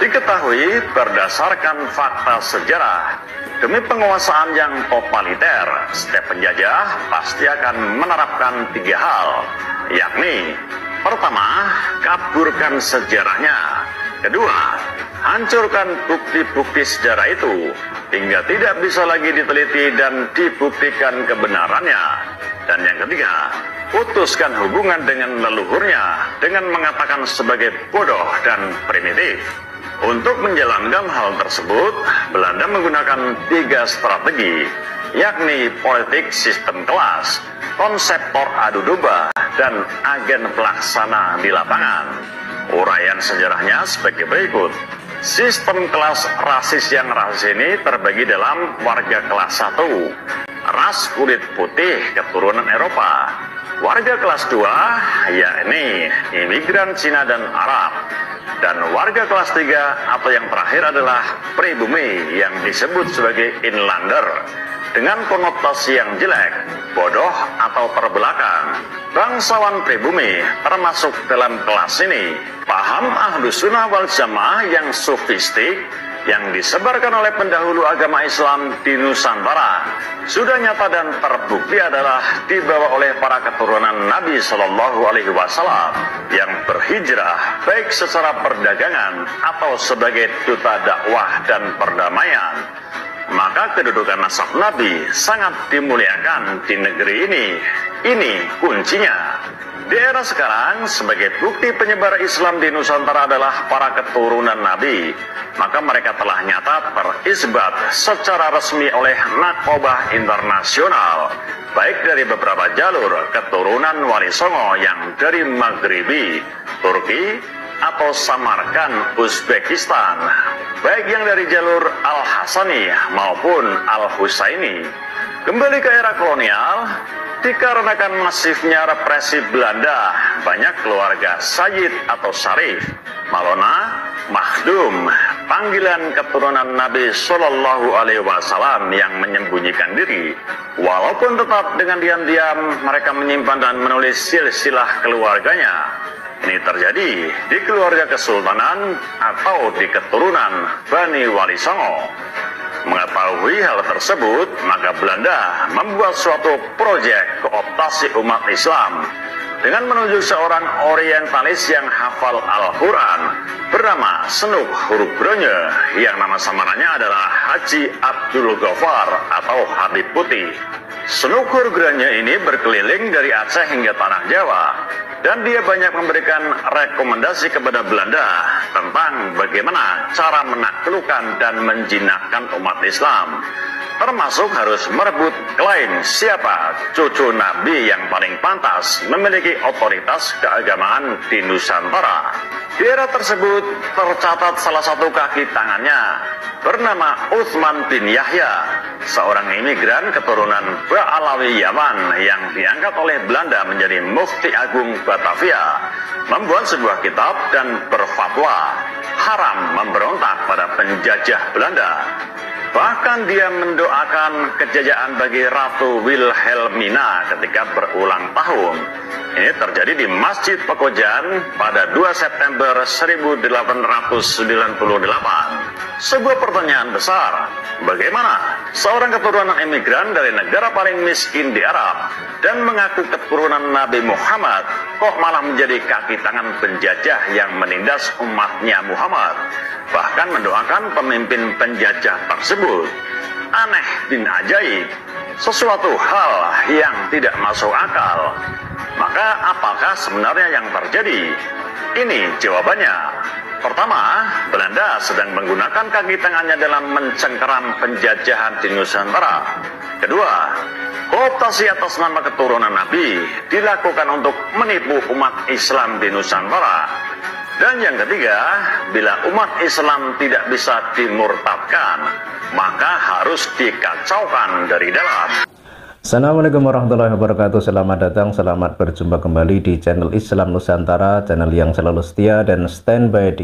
Diketahui berdasarkan fakta sejarah, demi penguasaan yang totaliter, setiap penjajah pasti akan menerapkan 3 hal, yakni pertama, kaburkan sejarahnya. Kedua, hancurkan bukti-bukti sejarah itu hingga tidak bisa lagi diteliti dan dibuktikan kebenarannya. Dan yang ketiga, putuskan hubungan dengan leluhurnya dengan mengatakan sebagai bodoh dan primitif. Untuk menjalankan hal tersebut, Belanda menggunakan 3 strategi, yakni politik sistem kelas, konseptor adu domba, dan agen pelaksana di lapangan. Uraian sejarahnya sebagai berikut. Sistem kelas rasis yang rasis ini terbagi dalam warga kelas 1, ras kulit putih keturunan Eropa. Warga kelas 2, yakni imigran Cina dan Arab. Dan warga kelas 3 atau yang terakhir adalah pribumi yang disebut sebagai inlander dengan konotasi yang jelek, bodoh atau terbelakang. Bangsawan pribumi termasuk dalam kelas ini. Paham Ahlus Sunnah wal Jamaah yang sofistik yang disebarkan oleh pendahulu agama Islam di Nusantara sudah nyata dan terbukti adalah dibawa oleh para keturunan Nabi Shallallahu Alaihi Wasallam yang berhijrah baik secara perdagangan atau sebagai duta dakwah dan perdamaian. Maka kedudukan nasab Nabi sangat dimuliakan di negeri ini. Ini kuncinya. Di era sekarang, sebagai bukti penyebar Islam di Nusantara adalah para keturunan Nabi, maka mereka telah nyata terisbat secara resmi oleh Nakobah Internasional, baik dari beberapa jalur keturunan Wali Songo yang dari Maghribi, Turki, atau Samarkand, Uzbekistan, baik yang dari jalur Al-Hasani maupun Al-Husaini. Kembali ke era kolonial, dikarenakan masifnya represi Belanda, banyak keluarga Sayyid atau Syarif, Malona, Makhdum, panggilan keturunan Nabi Shallallahu Alaihi Wasallam yang menyembunyikan diri. Walaupun tetap dengan diam-diam mereka menyimpan dan menulis silsilah keluarganya. Ini terjadi di keluarga kesultanan atau di keturunan Bani Wali Songo. Mengetahui hal tersebut, maka Belanda membuat suatu proyek kooptasi umat Islam dengan menunjuk seorang orientalis yang hafal Al-Quran bernama Senuk Hurugronje, yang nama samarannya adalah Haji Abdul Ghaffar atau Habib Putih. Senuk Hurugronje ini berkeliling dari Aceh hingga Tanah Jawa, dan dia banyak memberikan rekomendasi kepada Belanda tentang bagaimana cara menaklukkan dan menjinakkan umat Islam, termasuk harus merebut klaim siapa cucu Nabi yang paling pantas memiliki otoritas keagamaan di Nusantara. Di era tersebut tercatat salah satu kaki tangannya bernama Utsman bin Yahya, seorang imigran keturunan Ba'alawi Yaman yang diangkat oleh Belanda menjadi Mufti Agung Batavia, membuat sebuah kitab dan berfatwa haram memberontak pada penjajah Belanda. Bahkan dia mendoakan kejayaan bagi Ratu Wilhelmina ketika berulang tahun. Ini terjadi di Masjid Pekojan pada 2 September 1898. Sebuah pertanyaan besar, bagaimana seorang keturunan imigran dari negara paling miskin di Arab dan mengaku keturunan Nabi Muhammad kok malah menjadi kaki tangan penjajah yang menindas umatnya Muhammad, bahkan mendoakan pemimpin penjajah tersebut? Aneh bin ajaib, sesuatu hal yang tidak masuk akal. Maka apakah sebenarnya yang terjadi? Ini jawabannya. Pertama, Belanda sedang menggunakan kaki tangannya dalam mencengkeram penjajahan di Nusantara. Kedua, kooptasi atas nama keturunan Nabi dilakukan untuk menipu umat Islam di Nusantara. Dan yang ketiga, bila umat Islam tidak bisa dimurtadkan, maka harus dikacaukan dari dalam. Assalamualaikum warahmatullahi wabarakatuh. Selamat datang, selamat berjumpa kembali di channel Islam Nusantara, channel yang selalu setia dan standby di